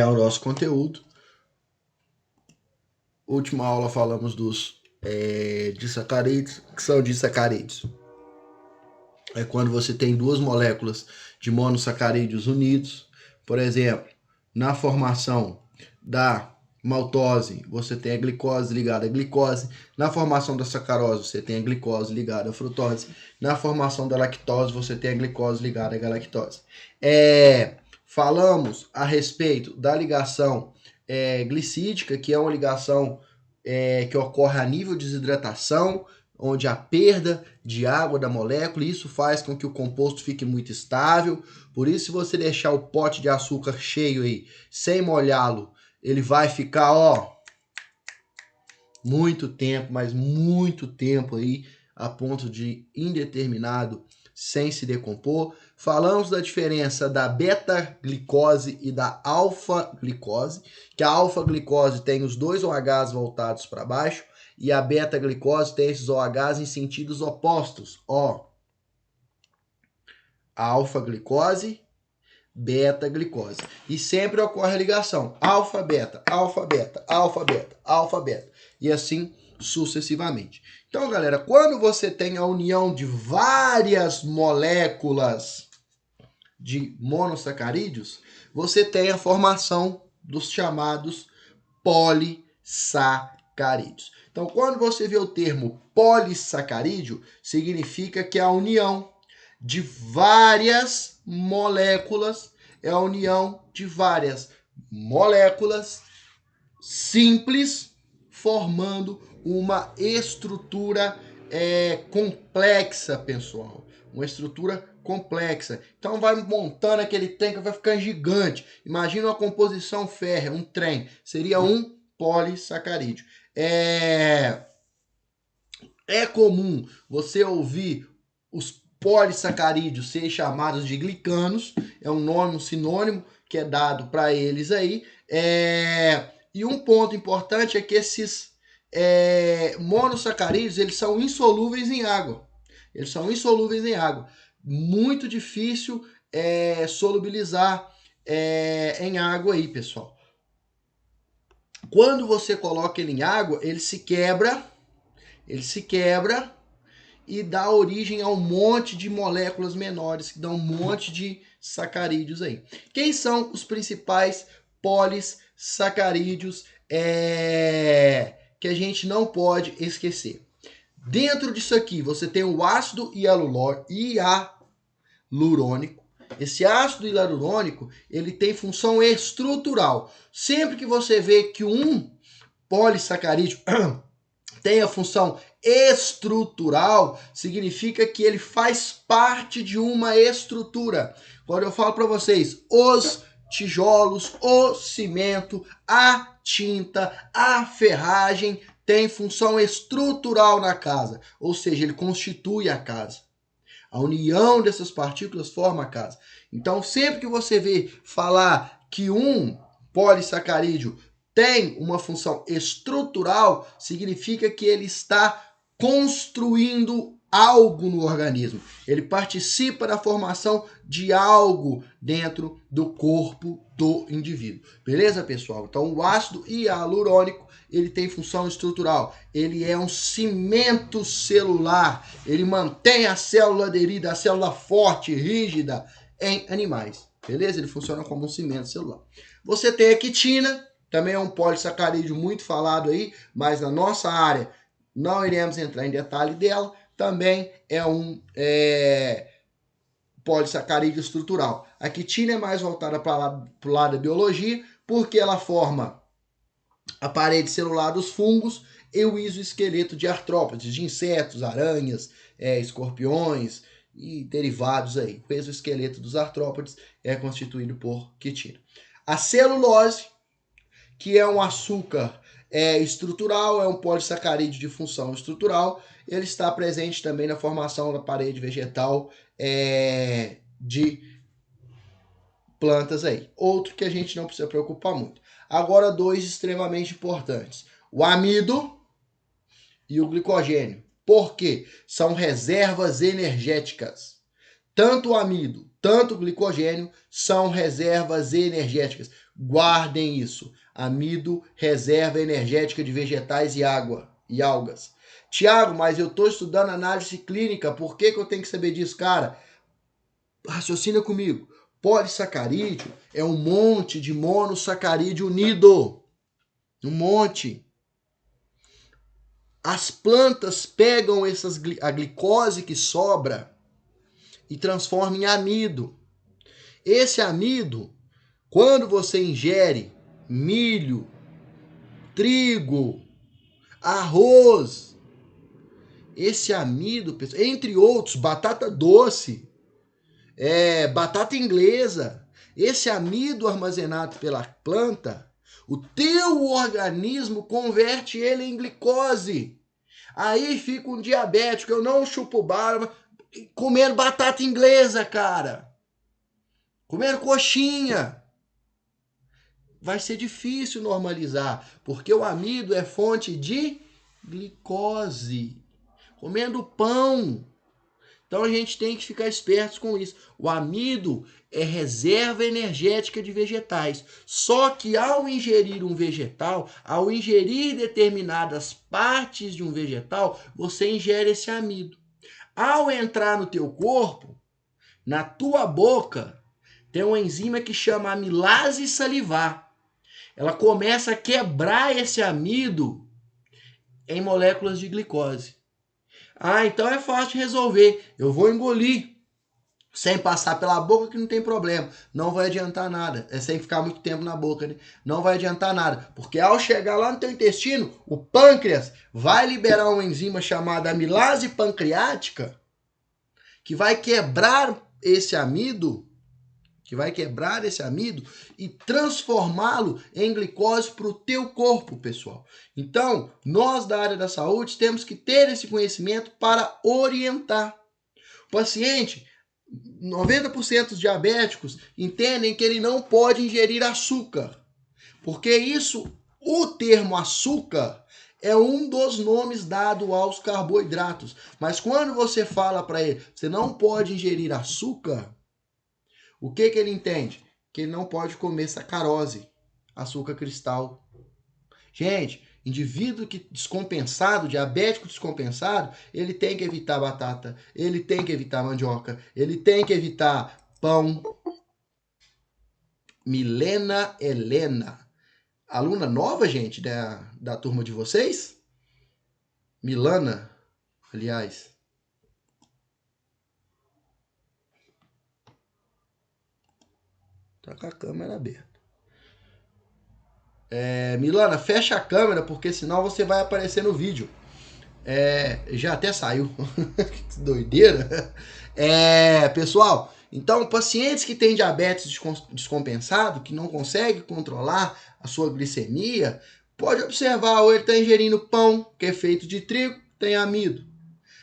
ao nosso conteúdo. Última aula falamos dos disacarídeos. O que são disacarídeos? É quando você tem duas moléculas de monossacarídeos unidos. Por exemplo, na formação da maltose, você tem a glicose ligada à glicose. Na formação da sacarose, você tem a glicose ligada à frutose. Na formação da lactose, você tem a glicose ligada à galactose. Falamos a respeito da ligação glicídica, que é uma ligação que ocorre a nível de desidratação, onde a perda de água da molécula, isso faz com que o composto fique muito estável. Por isso, se você deixar o pote de açúcar cheio aí, sem molhá-lo, ele vai ficar, muito tempo, mas muito tempo aí, a ponto de indeterminado, sem se decompor. Falamos da diferença da beta-glicose e da alfa-glicose, que a alfa-glicose tem os dois OHs voltados para baixo, e a beta-glicose tem esses OHs em sentidos opostos. Alfa-glicose, beta-glicose. E sempre ocorre a ligação alfa-beta, alfa-beta, alfa-beta, alfa-beta. E assim sucessivamente. Então, galera, quando você tem a união de várias moléculas de monossacarídeos, você tem a formação dos chamados polissacarídeos. Então, quando você vê o termo polissacarídeo, significa que a união de várias moléculas é a união de várias moléculas simples formando uma estrutura complexa, pessoal. Uma estrutura complexa. Então vai montando aquele trem que vai ficando gigante. Imagina uma composição férrea, um trem. Seria um polissacarídeo. É comum você ouvir os polissacarídeos serem chamados de glicanos. É um nome, um sinônimo que é dado para eles aí. E um ponto importante é que esses monossacarídeos, eles são insolúveis em água. Eles são insolúveis em água. Muito difícil solubilizar em água aí, pessoal. Quando você coloca ele em água, ele se quebra e dá origem a um monte de moléculas menores, que dão um monte de sacarídeos aí. Quem são os principais polissacarídeos que a gente não pode esquecer? Dentro disso aqui, você tem o ácido hialurônico. Esse ácido hialurônico, ele tem função estrutural. Sempre que você vê que um polissacarídeo tem a função estrutural, significa que ele faz parte de uma estrutura. Quando eu falo para vocês, os tijolos, o cimento, a tinta, a ferragem tem função estrutural na casa, ou seja, ele constitui a casa. A união dessas partículas forma a casa. Então, sempre que você vê falar que um polissacarídeo tem uma função estrutural, significa que ele está construindo algo no organismo. Ele participa da formação de algo dentro do corpo do indivíduo. Beleza, pessoal? Então, o ácido hialurônico, ele tem função estrutural. Ele é um cimento celular. Ele mantém a célula aderida, a célula forte, rígida em animais. Beleza? Ele funciona como um cimento celular. Você tem a quitina, também é um polissacarídeo muito falado aí, mas na nossa área não iremos entrar em detalhe dela. Também é um polissacarídeo estrutural. A quitina é mais voltada para o lado da biologia, porque ela forma a parede celular dos fungos e o isoesqueleto de artrópodes, de insetos, aranhas, escorpiões e derivados aí. O exoesqueleto dos artrópodes é constituído por quitina. A celulose, que é um açúcar estrutural, é um polissacarídeo de função estrutural, ele está presente também na formação da parede vegetal de plantas aí. Outro que a gente não precisa preocupar muito. Agora, dois extremamente importantes: o amido e o glicogênio. Por quê? São reservas energéticas. Tanto o amido, tanto o glicogênio são reservas energéticas. Guardem isso. Amido, reserva energética de vegetais e água e algas. Tiago, mas eu estou estudando análise clínica, por que eu tenho que saber disso, cara? Raciocina comigo. Polissacarídeo é um monte de monossacarídeo unido. Um monte. As plantas pegam a glicose que sobra e transformam em amido. Esse amido, quando você ingere milho, trigo, arroz, esse amido, entre outros, batata doce, batata inglesa, esse amido armazenado pela planta, o teu organismo converte ele em glicose. Aí fica um diabético, eu não chupo barba, comendo batata inglesa, cara. Comendo coxinha. Vai ser difícil normalizar, porque o amido é fonte de glicose. Comendo pão. Então a gente tem que ficar espertos com isso. O amido é reserva energética de vegetais. Só que ao ingerir um vegetal, ao ingerir determinadas partes de um vegetal, você ingere esse amido. Ao entrar no teu corpo, na tua boca, tem uma enzima que chama amilase salivar. Ela começa a quebrar esse amido em moléculas de glicose. Ah, então é fácil de resolver. Eu vou engolir sem passar pela boca que não tem problema. Não vai adiantar nada. É sem ficar muito tempo na boca, né? Não vai adiantar nada. Porque ao chegar lá no teu intestino, o pâncreas vai liberar uma enzima chamada amilase pancreática que vai quebrar esse amido e transformá-lo em glicose para o teu corpo, pessoal. Então, nós da área da saúde temos que ter esse conhecimento para orientar. O paciente, 90% dos diabéticos entendem que ele não pode ingerir açúcar, porque o termo açúcar é um dos nomes dado aos carboidratos. Mas quando você fala para ele, você não pode ingerir açúcar, o que ele entende? Que ele não pode comer sacarose, açúcar cristal. Gente, indivíduo descompensado, diabético descompensado, ele tem que evitar batata, ele tem que evitar mandioca, ele tem que evitar pão. Milena Helena, aluna nova, gente, da turma de vocês? Milana, aliás. Tá com a câmera aberta. Milana, fecha a câmera, porque senão você vai aparecer no vídeo. Já até saiu. Que doideira. Pessoal, então pacientes que têm diabetes descompensado, que não conseguem controlar a sua glicemia, pode observar, ou ele está ingerindo pão, que é feito de trigo, tem amido.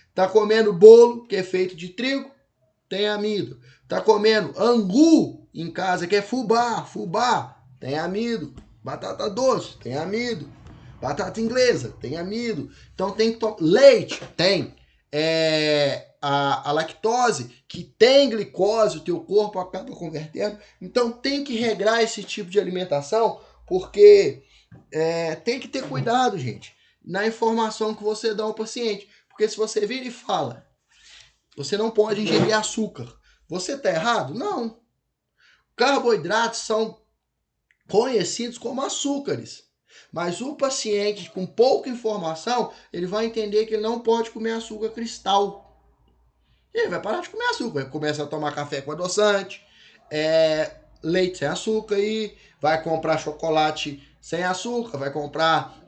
Está comendo bolo, que é feito de trigo, tem amido. Está comendo angu em casa, que é fubá, tem amido. Batata doce, tem amido. Batata inglesa, tem amido. Então tem que tomar. Leite, tem. A lactose, que tem glicose, o teu corpo acaba convertendo. Então tem que regrar esse tipo de alimentação, porque tem que ter cuidado, gente, na informação que você dá ao paciente. Porque se você vira e fala, você não pode ingerir açúcar, você está errado? Não. Carboidratos são conhecidos como açúcares. Mas o paciente com pouca informação, ele vai entender que ele não pode comer açúcar cristal. E ele vai parar de comer açúcar, vai começar a tomar café com adoçante, leite sem açúcar, e vai comprar chocolate sem açúcar, vai comprar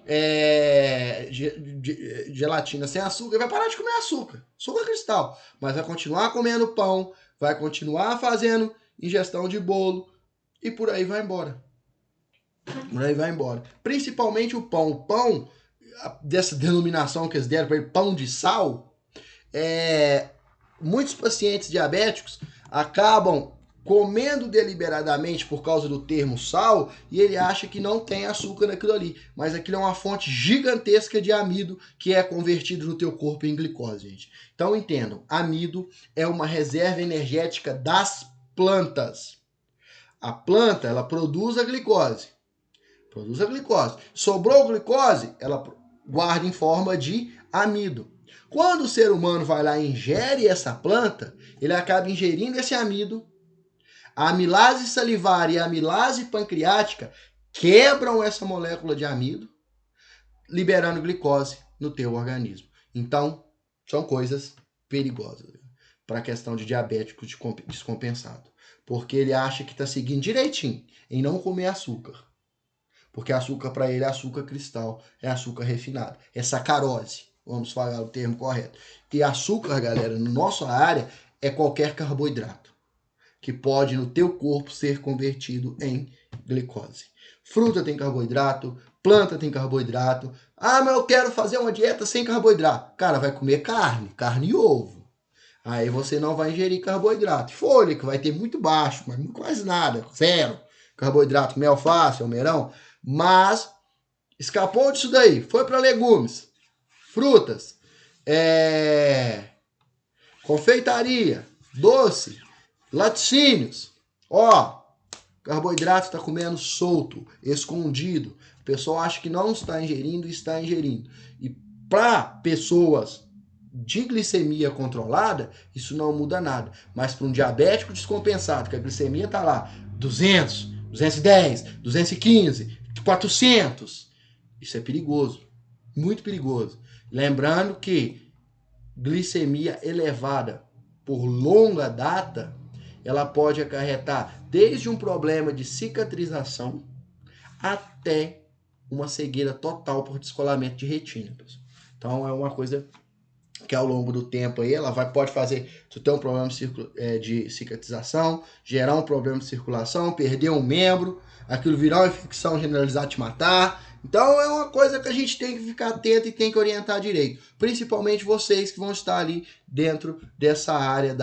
gelatina sem açúcar, e vai parar de comer açúcar cristal. Mas vai continuar comendo pão, vai continuar fazendo ingestão de bolo, e por aí vai embora. Principalmente o pão. O pão, dessa denominação que eles deram para ele, pão de sal, muitos pacientes diabéticos acabam comendo deliberadamente por causa do termo sal e ele acha que não tem açúcar naquilo ali. Mas aquilo é uma fonte gigantesca de amido que é convertido no teu corpo em glicose, gente. Então entendam, amido é uma reserva energética das plantas. A planta, ela produz a glicose. Produz a glicose. Sobrou glicose, ela guarda em forma de amido. Quando o ser humano vai lá e ingere essa planta, ele acaba ingerindo esse amido. A amilase salivar e a amilase pancreática quebram essa molécula de amido, liberando glicose no teu organismo. Então, são coisas perigosas para a questão de diabético descompensado. Porque ele acha que está seguindo direitinho em não comer açúcar. Porque açúcar para ele é açúcar cristal, é açúcar refinado, é sacarose, vamos falar o termo correto. E açúcar, galera, na nossa área, é qualquer carboidrato que pode no teu corpo ser convertido em glicose. Fruta tem carboidrato, planta tem carboidrato. Ah, mas eu quero fazer uma dieta sem carboidrato. Cara, vai comer carne e ovo. Aí você não vai ingerir carboidrato. Folha, que vai ter muito baixo, mas quase nada, zero. Carboidrato, comer alface, almeirão. Mas escapou disso daí, foi para legumes, frutas, confeitaria, doce, laticínios. Ó, carboidrato está comendo solto, escondido. O pessoal acha que não está ingerindo e está ingerindo. E para pessoas de glicemia controlada, isso não muda nada. Mas para um diabético descompensado, que a glicemia está lá 200, 210, 215, 400, isso é perigoso, muito perigoso. Lembrando que glicemia elevada por longa data, ela pode acarretar desde um problema de cicatrização até uma cegueira total por descolamento de retina. Então é uma coisa que ao longo do tempo aí ela pode fazer tu ter um problema de cicatrização, gerar um problema de circulação, perder um membro, aquilo virar uma infecção generalizada, te matar. Então é uma coisa que a gente tem que ficar atento e tem que orientar direito, principalmente vocês que vão estar ali dentro dessa área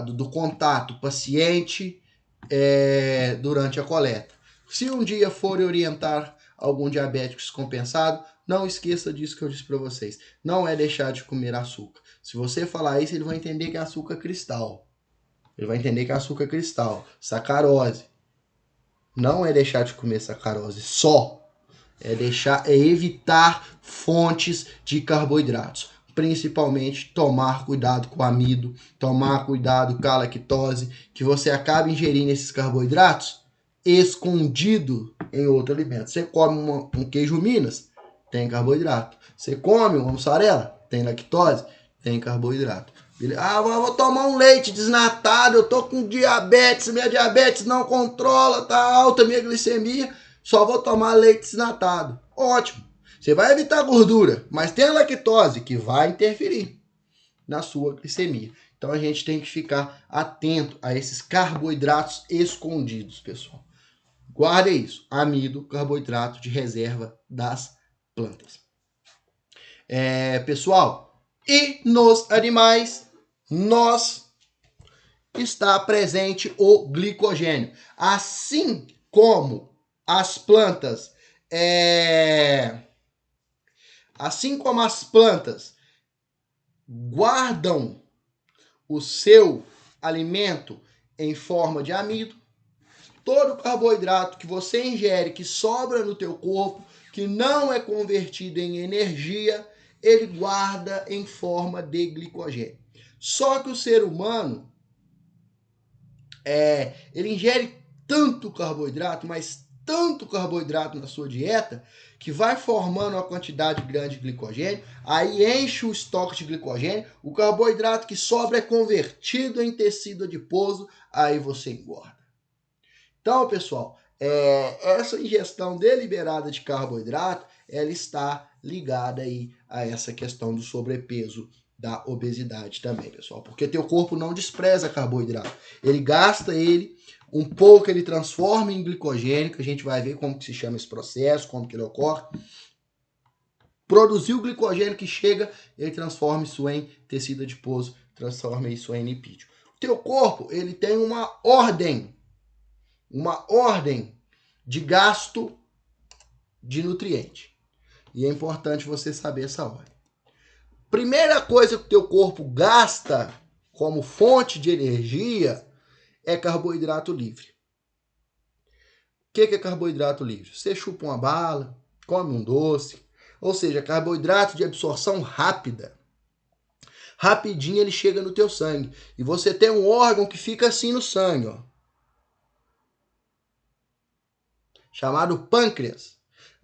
do contato paciente durante a coleta. Se um dia forem orientar algum diabético descompensado, não esqueça disso que eu disse para vocês. Não é deixar de comer açúcar. Se você falar isso, ele vai entender que é açúcar cristal. Ele vai entender que é açúcar cristal, sacarose. Não é deixar de comer sacarose só. É evitar fontes de carboidratos. Principalmente tomar cuidado com o amido, tomar cuidado com a lactose, que você acaba ingerindo esses carboidratos escondido em outro alimento. Você come um queijo Minas, tem carboidrato. Você come uma mussarela, tem lactose, tem carboidrato. Ah, vou tomar um leite desnatado, eu tô com diabetes, minha diabetes não controla, tá alta minha glicemia, só vou tomar leite desnatado. Ótimo. Você vai evitar gordura, mas tem a lactose que vai interferir na sua glicemia. Então a gente tem que ficar atento a esses carboidratos escondidos, pessoal. Guarde isso, amido, carboidrato de reserva das plantas. Pessoal, e nos animais, está presente o glicogênio. Assim como as plantas, guardam o seu alimento em forma de amido, todo carboidrato que você ingere, que sobra no teu corpo, que não é convertido em energia, ele guarda em forma de glicogênio. Só que o ser humano, ele ingere tanto carboidrato, mas tanto carboidrato na sua dieta, que vai formando uma quantidade grande de glicogênio, aí enche o estoque de glicogênio, o carboidrato que sobra é convertido em tecido adiposo, aí você engorda. Então, pessoal, essa ingestão deliberada de carboidrato, ela está ligada aí a essa questão do sobrepeso, da obesidade também, pessoal. Porque teu corpo não despreza carboidrato. Ele gasta ele, um pouco ele transforma em glicogênio, que a gente vai ver como que se chama esse processo, como que ele ocorre. Produziu o glicogênio que chega, ele transforma isso em tecido adiposo, transforma isso em lipídio. O teu corpo, ele tem uma ordem de gasto de nutriente. E é importante você saber essa ordem. Primeira coisa que o teu corpo gasta como fonte de energia é carboidrato livre. que é carboidrato livre? Você chupa uma bala, come um doce, ou seja, carboidrato de absorção rápida. Rapidinho ele chega no teu sangue. E você tem um órgão que fica assim no sangue, ó, chamado pâncreas.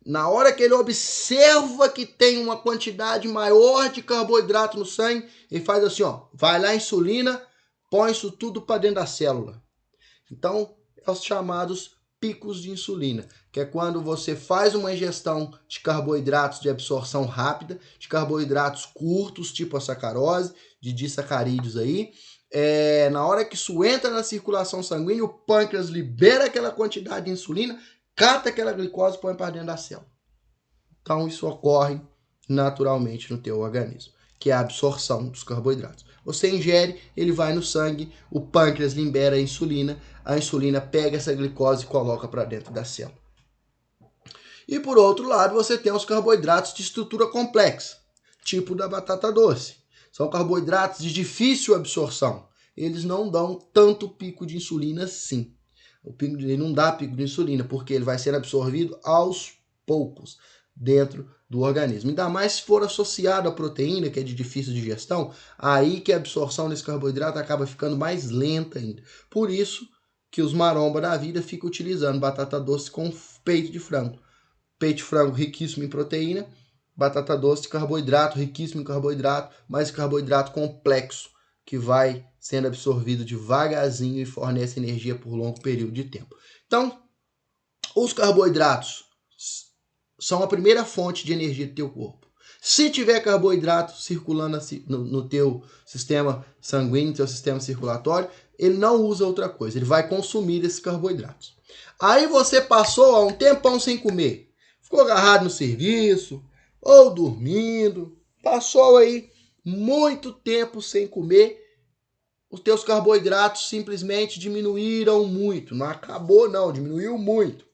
Na hora que ele observa que tem uma quantidade maior de carboidrato no sangue, ele faz assim, ó, vai lá a insulina, põe isso tudo para dentro da célula. Então, é os chamados picos de insulina, que é quando você faz uma ingestão de carboidratos de absorção rápida, de carboidratos curtos, tipo a sacarose, de disacarídeos aí. Na hora que isso entra na circulação sanguínea, o pâncreas libera aquela quantidade de insulina, cata aquela glicose e põe para dentro da célula. Então, isso ocorre naturalmente no teu organismo, que é a absorção dos carboidratos. Você ingere, ele vai no sangue, o pâncreas libera a insulina pega essa glicose e coloca para dentro da célula. E por outro lado, você tem os carboidratos de estrutura complexa, tipo da batata doce. São carboidratos de difícil absorção. Eles não dão tanto pico de insulina assim. Ele não dá pico de insulina, porque ele vai ser absorvido aos poucos dentro do organismo. Ainda mais se for associado à proteína, que é de difícil digestão, aí que a absorção desse carboidrato acaba ficando mais lenta ainda. Por isso que os maromba da vida ficam utilizando batata doce com peito de frango. Peito de frango riquíssimo em proteína, batata doce, carboidrato, riquíssimo em carboidrato, mas carboidrato complexo, que vai sendo absorvido devagarzinho e fornece energia por longo período de tempo. Então, os carboidratos são a primeira fonte de energia do teu corpo. Se tiver carboidrato circulando no teu sistema sanguíneo, no teu sistema circulatório, ele não usa outra coisa, ele vai consumir esses carboidratos. Aí você passou há um tempão sem comer, ficou agarrado no serviço, ou dormindo, passou aí muito tempo sem comer, os teus carboidratos simplesmente diminuíram muito. Não acabou não, diminuiu muito.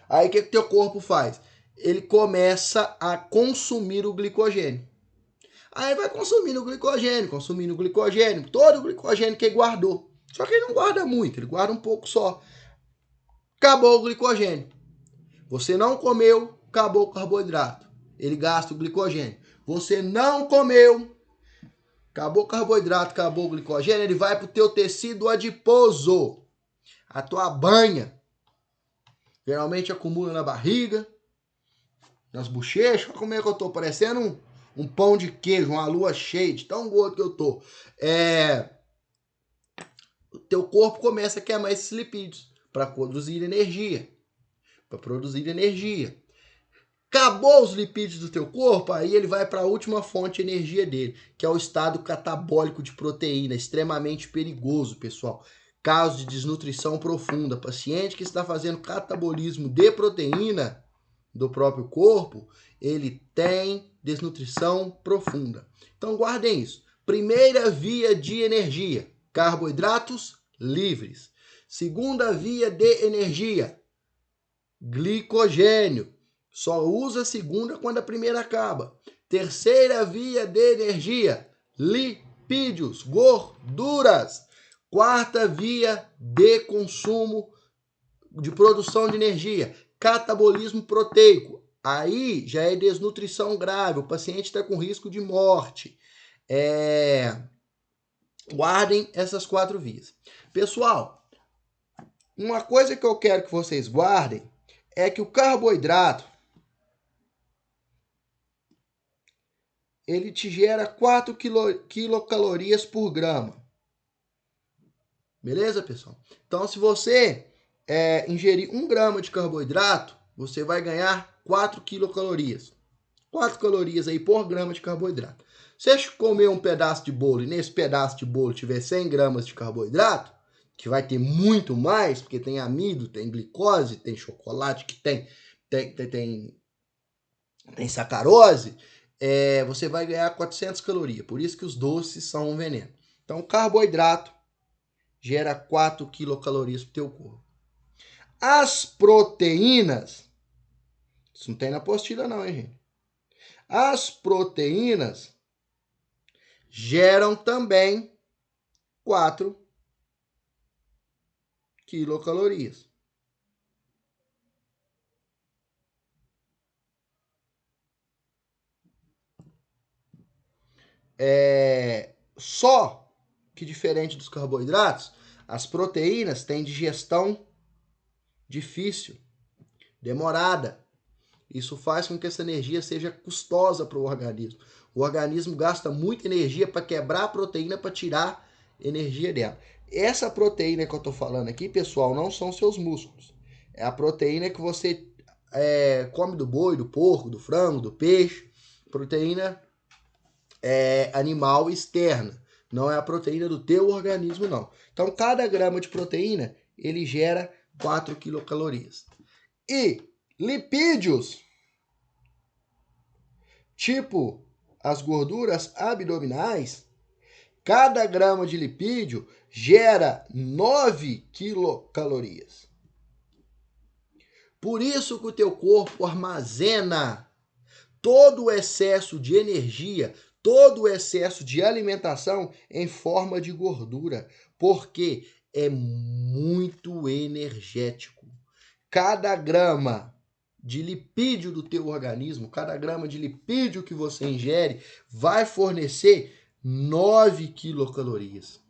Aí o que teu corpo faz? Ele começa a consumir o glicogênio. Aí vai consumindo o glicogênio, todo o glicogênio que ele guardou. Só que ele não guarda muito, ele guarda um pouco só. Acabou o glicogênio. Você não comeu, acabou o carboidrato. Ele gasta o glicogênio. Você não comeu, acabou o carboidrato, acabou o glicogênio, ele vai para o teu tecido adiposo. A tua banha. Geralmente acumula na barriga, nas bochechas. Olha como é que eu tô, parecendo um pão de queijo, uma lua cheia, de tão gordo que eu tô. O teu corpo começa a queimar esses lipídios para produzir energia. Acabou os lipídios do teu corpo, aí ele vai para a última fonte de energia dele, que é o estado catabólico de proteína, extremamente perigoso, pessoal. Caso de desnutrição profunda, paciente que está fazendo catabolismo de proteína do próprio corpo, ele tem desnutrição profunda. Então guardem isso. Primeira via de energia, carboidratos livres. Segunda via de energia, glicogênio. Só usa a segunda quando a primeira acaba. Terceira via de energia, lipídios, gorduras. Quarta via de consumo, de produção de energia, catabolismo proteico. Aí já é desnutrição grave, o paciente está com risco de morte. Guardem essas 4 vias. Pessoal, uma coisa que eu quero que vocês guardem é que o carboidrato ele te gera 4 quilocalorias por grama. Beleza, pessoal? Então, se você ingerir 1 grama de carboidrato, você vai ganhar 4 quilocalorias. 4 calorias aí por grama de carboidrato. Se você comer um pedaço de bolo e nesse pedaço de bolo tiver 100 gramas de carboidrato, que vai ter muito mais, porque tem amido, tem glicose, tem chocolate que tem sacarose, você vai ganhar 400 calorias. Por isso que os doces são um veneno. Então, carboidrato gera 4 quilocalorias para o teu corpo. As proteínas, isso não tem na apostila não, hein, gente? As proteínas geram também 4 quilocalorias. Só que diferente dos carboidratos, as proteínas têm digestão difícil, demorada. Isso faz com que essa energia seja custosa para o organismo. O organismo gasta muita energia para quebrar a proteína para tirar energia dela. Essa proteína que eu estou falando aqui, pessoal, não são seus músculos. É a proteína que você come do boi, do porco, do frango, do peixe. Proteína animal externa. Não é a proteína do teu organismo, não. Então, cada grama de proteína, ele gera 4 quilocalorias. E lipídios, tipo as gorduras abdominais, cada grama de lipídio gera 9 quilocalorias. Por isso que o teu corpo armazena todo o excesso de energia, todo o excesso de alimentação em forma de gordura, porque é muito energético. Cada grama de lipídio do teu organismo, cada grama de lipídio que você ingere, vai fornecer 9 quilocalorias.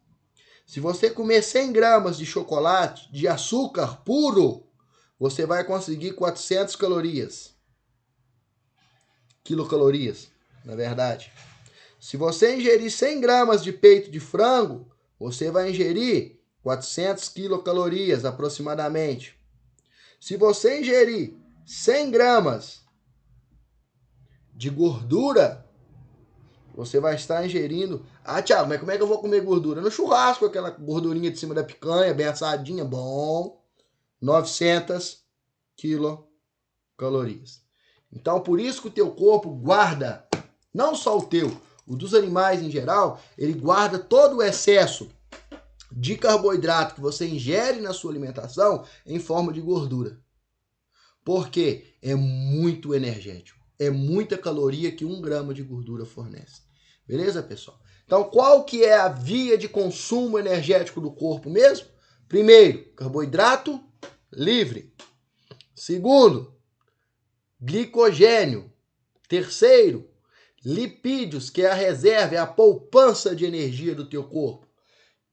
Se você comer 100 gramas de chocolate, de açúcar puro, você vai conseguir 400 quilocalorias, na verdade. Se você ingerir 100 gramas de peito de frango, você vai ingerir 400 quilocalorias aproximadamente. Se você ingerir 100 gramas de gordura, você vai estar ingerindo... Ah, Thiago, mas como é que eu vou comer gordura? No churrasco, aquela gordurinha de cima da picanha, bem assadinha, bom. 900 quilocalorias. Então, por isso que o teu corpo guarda, não só o teu, o dos animais em geral, ele guarda todo o excesso de carboidrato que você ingere na sua alimentação em forma de gordura. Porque é muito energético. É muita caloria que 1 grama de gordura fornece. Beleza, pessoal? Então, qual que é a via de consumo energético do corpo mesmo? Primeiro, carboidrato livre. Segundo, glicogênio. Terceiro, lipídios, que é a reserva, é a poupança de energia do teu corpo.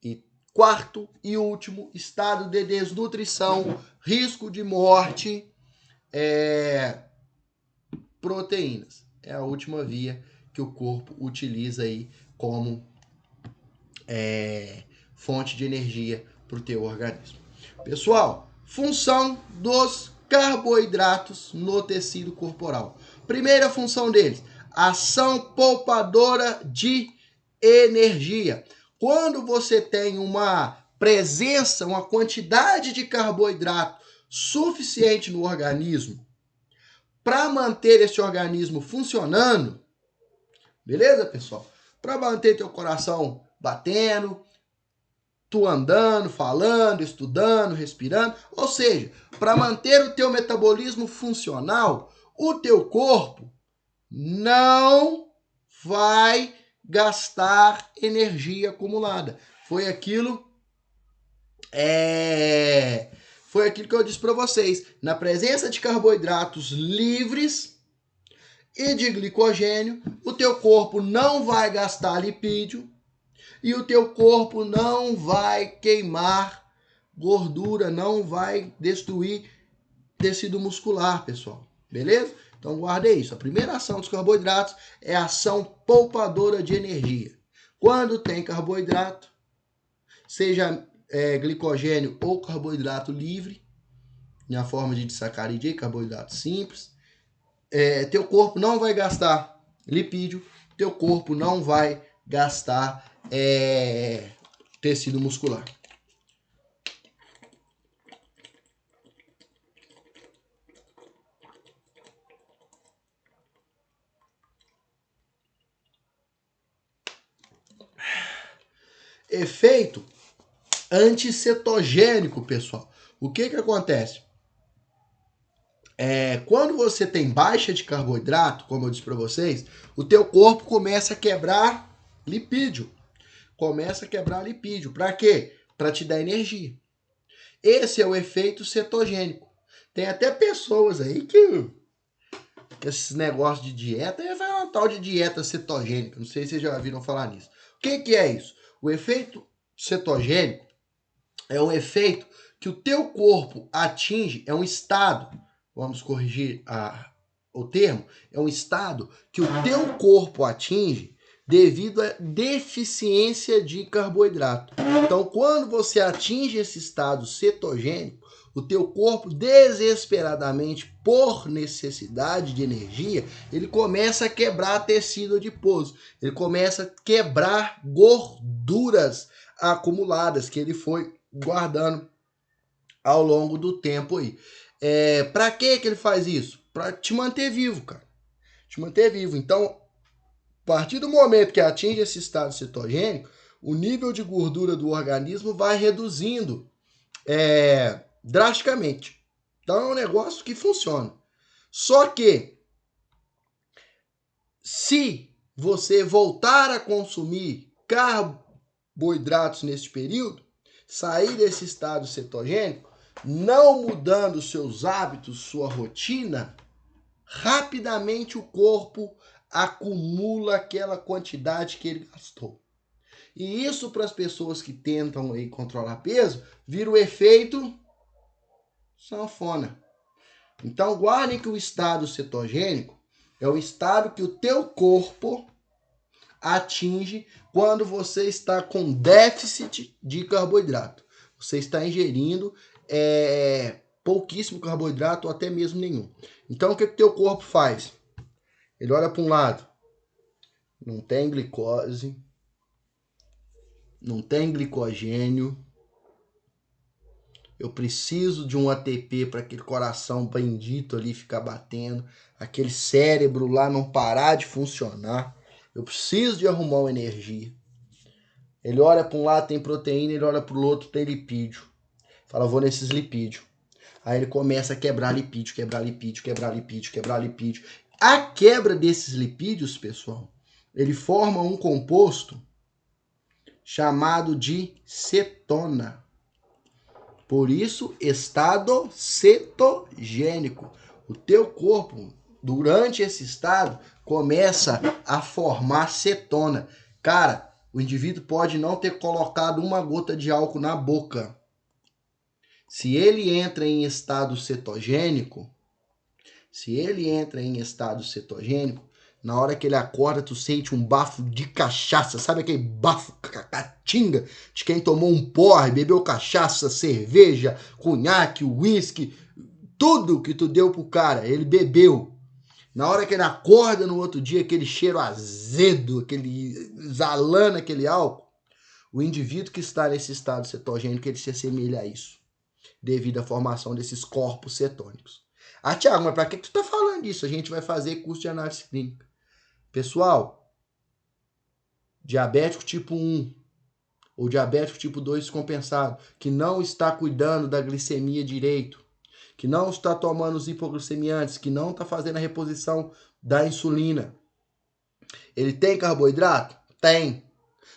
E quarto e último, estado de desnutrição, risco de morte, proteínas. É a última via que o corpo utiliza aí como fonte de energia para o teu organismo. Pessoal, função dos carboidratos no tecido corporal. Primeira função deles, ação poupadora de energia. Quando você tem uma presença, uma quantidade de carboidrato suficiente no organismo para manter esse organismo funcionando, beleza, pessoal? Para manter teu coração batendo, tu andando, falando, estudando, respirando, ou seja, para manter o teu metabolismo funcional, o teu corpo não vai gastar energia acumulada. Foi aquilo que eu disse para vocês. Na presença de carboidratos livres e de glicogênio, o teu corpo não vai gastar lipídio e o teu corpo não vai queimar gordura, não vai destruir tecido muscular, pessoal. Beleza? Então guarda isso. A primeira ação dos carboidratos é a ação poupadora de energia. Quando tem carboidrato, seja glicogênio ou carboidrato livre, na forma de disacarídeo e carboidrato simples, teu corpo não vai gastar lipídio, teu corpo não vai gastar tecido muscular. Efeito anticetogênico, pessoal. O que acontece? Quando você tem baixa de carboidrato, como eu disse para vocês, o teu corpo começa a quebrar lipídio. Para quê? Para te dar energia. Esse é o efeito cetogênico. Tem até pessoas aí que esses negócios de dieta, é uma tal de dieta cetogênica, não sei se vocês já viram falar nisso. O que é isso? O efeito cetogênico é um efeito que o teu corpo atinge, é um estado, vamos corrigir o termo, é um estado que o teu corpo atinge devido à deficiência de carboidrato. Então, quando você atinge esse estado cetogênico, o teu corpo, desesperadamente, por necessidade de energia, ele começa a quebrar tecido adiposo, ele começa a quebrar gorduras acumuladas que ele foi guardando ao longo do tempo aí. Para que ele faz isso? Para te manter vivo, cara. Te manter vivo. Então, a partir do momento que atinge esse estado cetogênico, o nível de gordura do organismo vai reduzindo drasticamente. Então, é um negócio que funciona. Só que, se você voltar a consumir carboidratos neste período, sair desse estado cetogênico, não mudando seus hábitos, sua rotina, rapidamente o corpo acumula aquela quantidade que ele gastou. E isso, para as pessoas que tentam aí controlar peso, vira o efeito sanfona. Então, guardem que o estado cetogênico é o estado que o teu corpo atinge quando você está com déficit de carboidrato. Você está ingerindo pouquíssimo carboidrato ou até mesmo nenhum. Então, o que o teu corpo faz? Ele olha para um lado, não tem glicose, não tem glicogênio, eu preciso de um ATP para aquele coração bendito ali ficar batendo, aquele cérebro lá não parar de funcionar. Eu preciso de arrumar uma energia. Ele olha para um lado, tem proteína, ele olha para o outro, tem lipídio. Fala, vou nesses lipídios. Aí ele começa a quebrar lipídio, quebrar lipídio, quebrar lipídio, quebrar lipídio. A quebra desses lipídios, pessoal, ele forma um composto chamado de cetona. Por isso, estado cetogênico. O teu corpo, durante esse estado, começa a formar cetona. Cara, o indivíduo pode não ter colocado uma gota de álcool na boca. Se ele entra em estado cetogênico, na hora que ele acorda, tu sente um bafo de cachaça. Sabe aquele bafo catinga de quem tomou um porre, bebeu cachaça, cerveja, cunhaque, uísque, tudo que tu deu pro cara, ele bebeu. Na hora que ele acorda no outro dia, aquele cheiro azedo, aquele exalando aquele álcool, o indivíduo que está nesse estado cetogênico, ele se assemelha a isso, devido à formação desses corpos cetônicos. Ah, Thiago, mas para que tu tá falando isso? A gente vai fazer curso de análise clínica. Pessoal, diabético tipo 1 ou diabético tipo 2 descompensado, que não está cuidando da glicemia direito, que não está tomando os hipoglicemiantes, que não está fazendo a reposição da insulina. Ele tem carboidrato? Tem.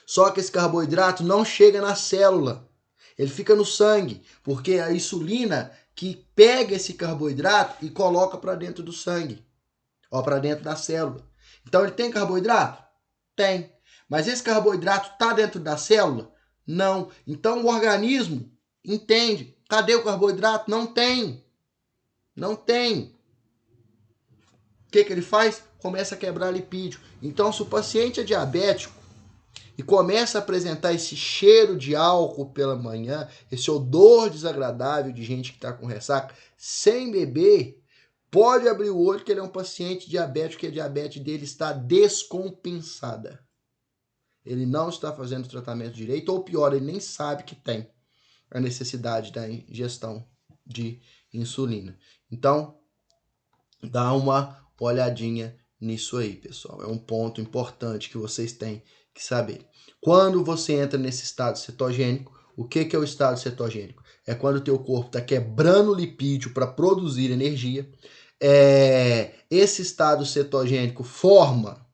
Só que esse carboidrato não chega na célula. Ele fica no sangue, porque a insulina que pega esse carboidrato e coloca para dentro do sangue, ou para dentro da célula. Então ele tem carboidrato? Tem. Mas esse carboidrato está dentro da célula? Não. Então o organismo entende. Cadê o carboidrato? Não tem. Não tem. O que ele faz? Começa a quebrar lipídio. Então, se o paciente é diabético e começa a apresentar esse cheiro de álcool pela manhã, esse odor desagradável de gente que está com ressaca, sem beber, pode abrir o olho que ele é um paciente diabético, que a diabetes dele está descompensada. Ele não está fazendo o tratamento direito, ou pior, ele nem sabe que tem a necessidade da ingestão de insulina. Então, dá uma olhadinha nisso aí, pessoal. É um ponto importante que vocês têm que saber. Quando você entra nesse estado cetogênico, o que é o estado cetogênico? É quando o teu corpo está quebrando lipídio para produzir energia. Esse estado cetogênico forma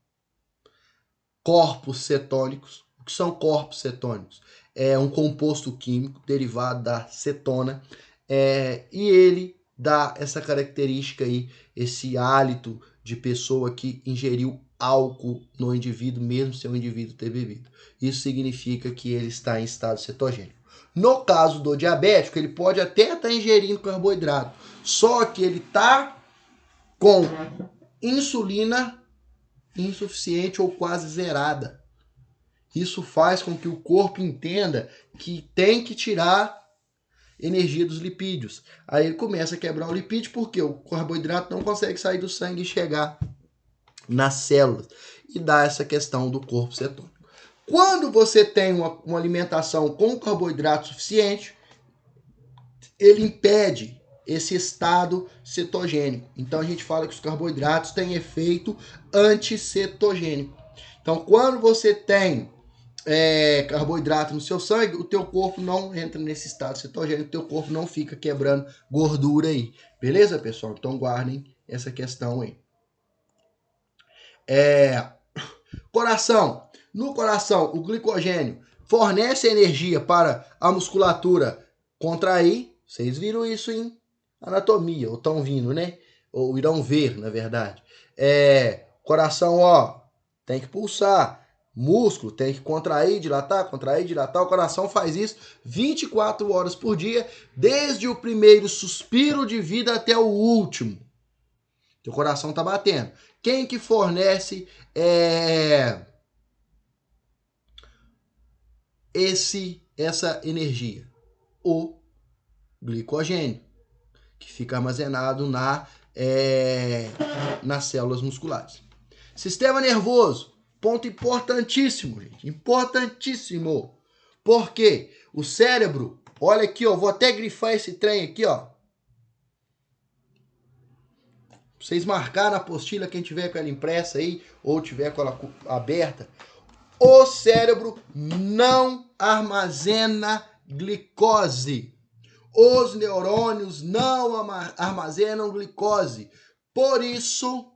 corpos cetônicos. O que são corpos cetônicos? É um composto químico derivado da cetona, e ele dá essa característica aí, esse hálito de pessoa que ingeriu álcool no indivíduo, mesmo sem o indivíduo ter bebido. Isso significa que ele está em estado cetogênico. No caso do diabético, ele pode até estar ingerindo carboidrato, só que ele está com insulina insuficiente ou quase zerada. Isso faz com que o corpo entenda que tem que tirar energia dos lipídios. Aí ele começa a quebrar o lipídio porque o carboidrato não consegue sair do sangue e chegar nas células e dá essa questão do corpo cetônico. Quando você tem uma alimentação com carboidrato suficiente, ele impede esse estado cetogênico. Então a gente fala que os carboidratos têm efeito anticetogênico. Então quando você tem carboidrato no seu sangue, o teu corpo não entra nesse estado cetogênico, o teu corpo não fica quebrando gordura aí. Beleza, pessoal? Então guardem essa questão aí. Coração. No coração, o glicogênio fornece energia para a musculatura contrair. Vocês viram isso em anatomia, ou estão vindo, né? Ou irão ver, na verdade. Coração, ó, tem que pulsar. Músculo tem que contrair, dilatar. O coração faz isso 24 horas por dia, desde o primeiro suspiro de vida até o último. O coração tá batendo. Quem que fornece essa energia? O glicogênio, que fica armazenado nas células musculares. Sistema nervoso, ponto importantíssimo, gente, importantíssimo. Porque o cérebro, olha aqui, ó, vou até grifar esse trem aqui, ó. Vocês marcar na apostila, quem tiver com ela impressa aí, ou tiver com ela aberta. O cérebro não armazena glicose. Os neurônios não armazenam glicose. Por isso,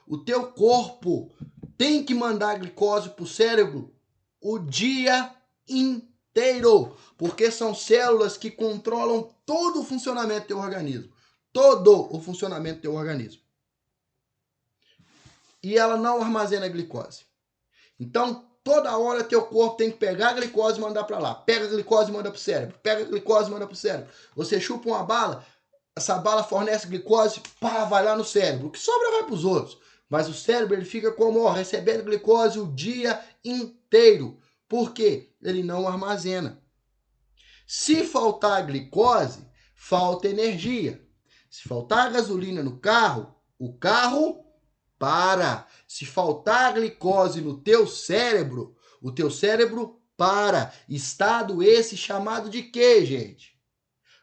o teu corpo tem que mandar glicose para o cérebro o dia inteiro. Porque são células que controlam todo o funcionamento do teu organismo. Todo o funcionamento do teu organismo. E ela não armazena glicose. Então, toda hora teu corpo tem que pegar a glicose e mandar para lá. Pega a glicose e manda para o cérebro. Pega a glicose e manda para o cérebro. Você chupa uma bala, essa bala fornece glicose, pá, vai lá no cérebro. O que sobra vai para os outros. Mas o cérebro ele fica como, ó, recebendo glicose o dia inteiro. Por quê? Ele não armazena. Se faltar glicose, falta energia. Se faltar gasolina no carro, o carro para. Se faltar glicose no teu cérebro, o teu cérebro para. Estado esse chamado de quê, gente?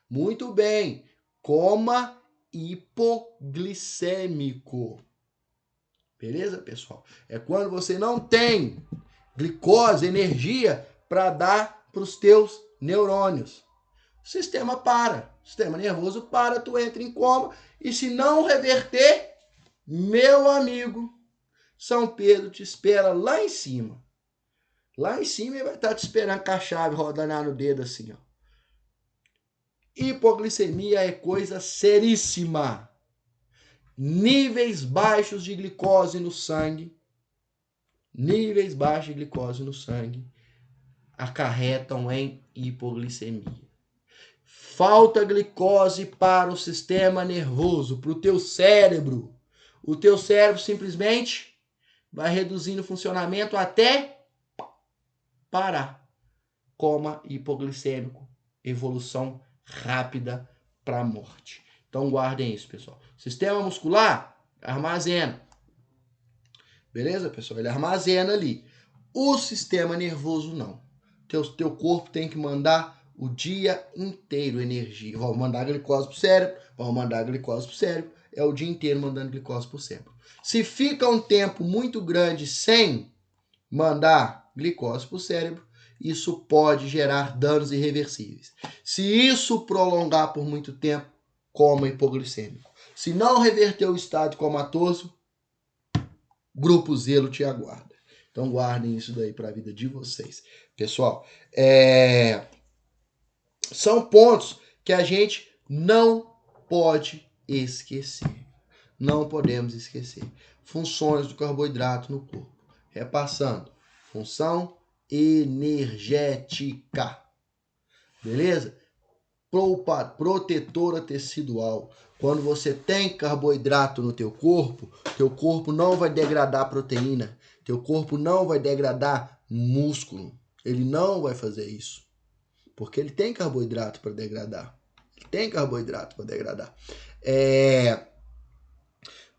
Muito bem. Coma hipoglicêmico. Beleza, pessoal? É quando você não tem glicose, energia para dar para os teus neurônios. O sistema para. O sistema nervoso para, tu entra em coma. E se não reverter, meu amigo, São Pedro te espera lá em cima. Lá em cima ele vai estar te esperando com a chave rodando no dedo assim, ó. Hipoglicemia é coisa seríssima. Níveis baixos de glicose no sangue. Níveis baixos de glicose no sangue acarretam em hipoglicemia. Falta glicose para o sistema nervoso, para o teu cérebro. O teu cérebro simplesmente vai reduzindo o funcionamento até parar. Coma hipoglicêmico, evolução rápida para a morte. Então guardem isso, pessoal. Sistema muscular armazena. Beleza, pessoal? Ele armazena ali. O sistema nervoso não. Teu corpo tem que mandar o dia inteiro energia. Vamos mandar glicose pro cérebro, vamos mandar glicose pro cérebro. É o dia inteiro mandando glicose pro cérebro. Se fica um tempo muito grande sem mandar glicose pro cérebro, isso pode gerar danos irreversíveis. Se isso prolongar por muito tempo, coma hipoglicêmico. Se não reverter o estado comatoso, Grupo Zelo te aguarda. Então guardem isso daí para a vida de vocês. Pessoal, são pontos que a gente não pode esquecer. Não podemos esquecer. Funções do carboidrato no corpo. Repassando. Função energética. Beleza? Protetora tecidual. Quando você tem carboidrato no teu corpo não vai degradar proteína. Teu corpo não vai degradar músculo. Ele não vai fazer isso. Porque ele tem carboidrato para degradar.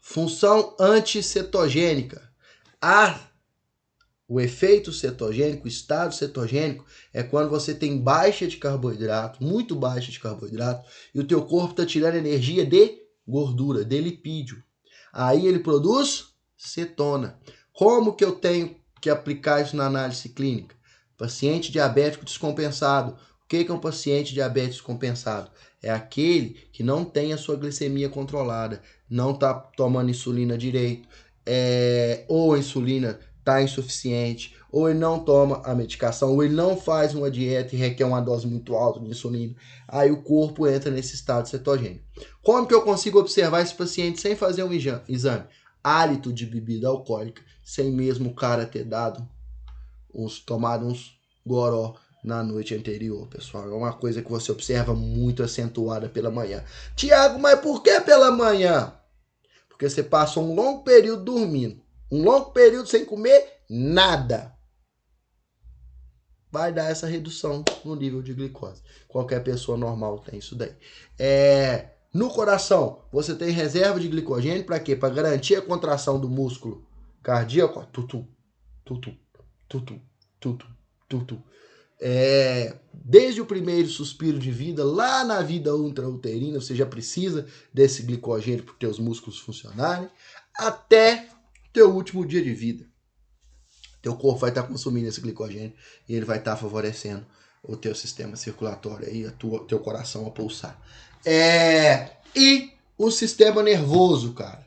Função anticetogênica. O efeito cetogênico, o estado cetogênico, é quando você tem baixa de carboidrato, muito baixa de carboidrato, e o teu corpo está tirando energia de gordura, de lipídio. Aí ele produz cetona. Como que eu tenho que aplicar isso na análise clínica? Paciente diabético descompensado. O que é um paciente diabético descompensado? É aquele que não tem a sua glicemia controlada, não está tomando insulina direito, ou a insulina está insuficiente, ou ele não toma a medicação, ou ele não faz uma dieta e requer uma dose muito alta de insulina. Aí o corpo entra nesse estado cetogênico. Como que eu consigo observar esse paciente sem fazer um exame? Hálito de bebida alcoólica, sem mesmo o cara ter tomado uns goró na noite anterior, pessoal. É uma coisa que você observa muito acentuada pela manhã. Tiago, mas por que pela manhã? Porque você passou um longo período dormindo. Um longo período sem comer nada. Vai dar essa redução no nível de glicose. Qualquer pessoa normal tem isso daí. No coração, você tem reserva de glicogênio para quê? Para garantir a contração do músculo cardíaco. Tutu, tutu, tutu, tutu, tutu. Desde o primeiro suspiro de vida, lá na vida intrauterina, você já precisa desse glicogênio para os teus músculos funcionarem, até teu último dia de vida. Teu corpo vai estar consumindo esse glicogênio e ele vai estar favorecendo o teu sistema circulatório e teu coração a pulsar. E o sistema nervoso, cara.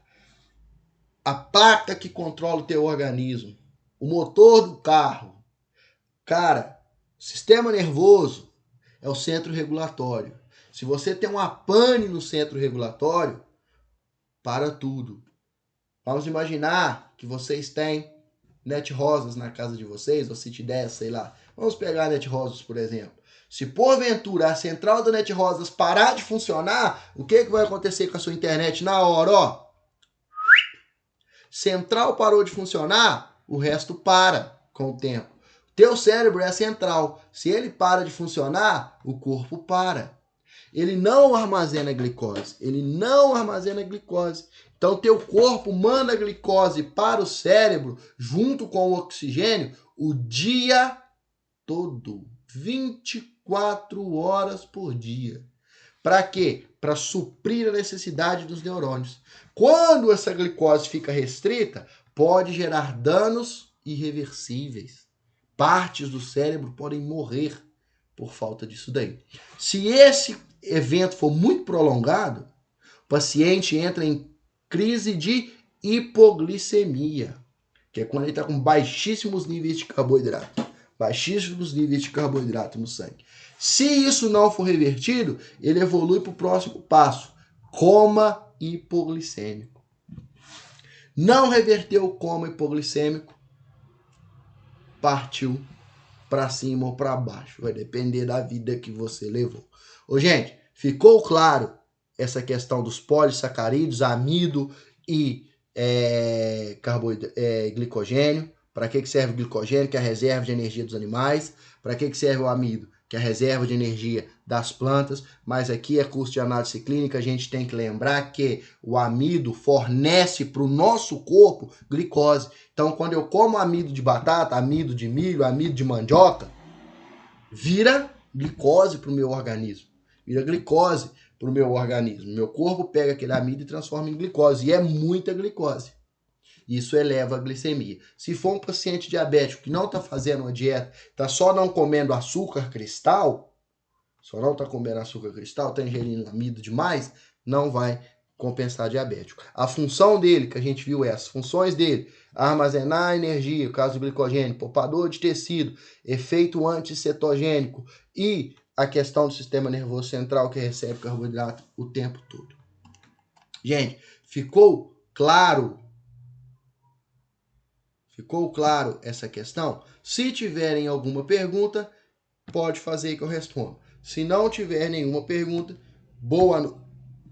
A placa que controla o teu organismo. O motor do carro. Cara, o sistema nervoso é o centro regulatório. Se você tem uma pane no centro regulatório, para tudo. Vamos imaginar que vocês têm Net Rosas na casa de vocês, ou City 10, sei lá. Vamos pegar a Net Rosas, por exemplo. Se porventura a central da Net Rosas parar de funcionar, o que vai acontecer com a sua internet na hora? Ó, central parou de funcionar, o resto para com o tempo. Teu cérebro é a central. Se ele para de funcionar, o corpo para. Ele não armazena glicose. Então, teu corpo manda glicose para o cérebro, junto com o oxigênio, o dia todo. 24 horas por dia. Para quê? Para suprir a necessidade dos neurônios. Quando essa glicose fica restrita, pode gerar danos irreversíveis. Partes do cérebro podem morrer por falta disso daí. Se esse evento for muito prolongado, o paciente entra em crise de hipoglicemia, que é quando ele está com baixíssimos níveis de carboidrato. Baixíssimos níveis de carboidrato no sangue. Se isso não for revertido, ele evolui para o próximo passo. Coma hipoglicêmico. Não reverteu o coma hipoglicêmico, partiu para cima ou para baixo. Vai depender da vida que você levou. Ô, gente, ficou claro essa questão dos polissacarídeos, amido e glicogênio? Para que serve o glicogênio, que é a reserva de energia dos animais? Para que serve o amido, que é a reserva de energia das plantas? Mas aqui é curso de análise clínica, a gente tem que lembrar que o amido fornece para o nosso corpo glicose. Então, quando eu como amido de batata, amido de milho, amido de mandioca, vira glicose para o meu organismo. Vira glicose para o meu organismo. Meu corpo pega aquele amido e transforma em glicose. E é muita glicose. Isso eleva a glicemia. Se for um paciente diabético que não está fazendo uma dieta, está só não comendo açúcar cristal, está ingerindo amido demais, não vai compensar diabético. A função dele, que a gente viu as funções dele, armazenar energia, caso do glicogênio, poupador de tecido, efeito anticetogênico e a questão do sistema nervoso central que recebe carboidrato o tempo todo. Gente, ficou claro? Ficou claro essa questão? Se tiverem alguma pergunta, pode fazer que eu respondo. Se não tiver nenhuma pergunta, boa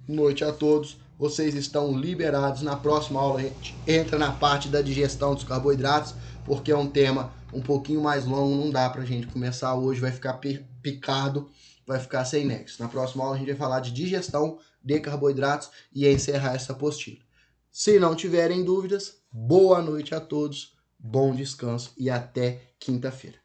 noite a todos. Vocês estão liberados. Na próxima aula a gente entra na parte da digestão dos carboidratos, porque é um tema um pouquinho mais longo, não dá pra gente começar hoje, vai ficar picado, vai ficar sem nexo. Na próxima aula a gente vai falar de digestão de carboidratos e encerrar essa apostila. Se não tiverem dúvidas, boa noite a todos, bom descanso e até quinta-feira.